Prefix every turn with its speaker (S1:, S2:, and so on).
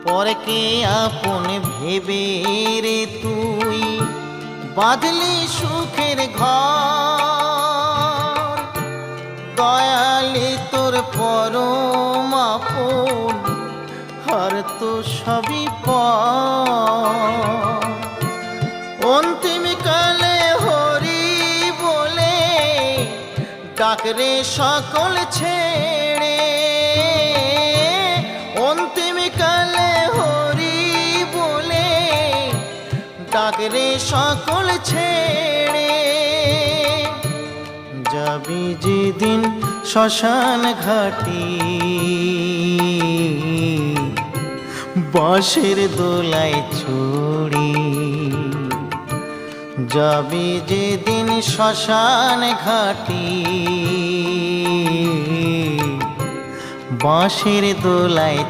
S1: পরকে আপন ভেবে রে তুই বাঁধলি সুখের ঘর। দয়ালি তোর পরম আপন, আর তো সবই পর। অন্তিম কালে হরি বলে ডাকরে সকল ছেড়ে। অন্তিম কালে হরি বলে ডাকরে সকল ছেড়ে। যাবি যেদিন শ্মশান ঘাটি, বাঁশের দোলায় ছড়ি। যাবি যেদিন শ্মশান ঘাটি, বাঁশের দোলায়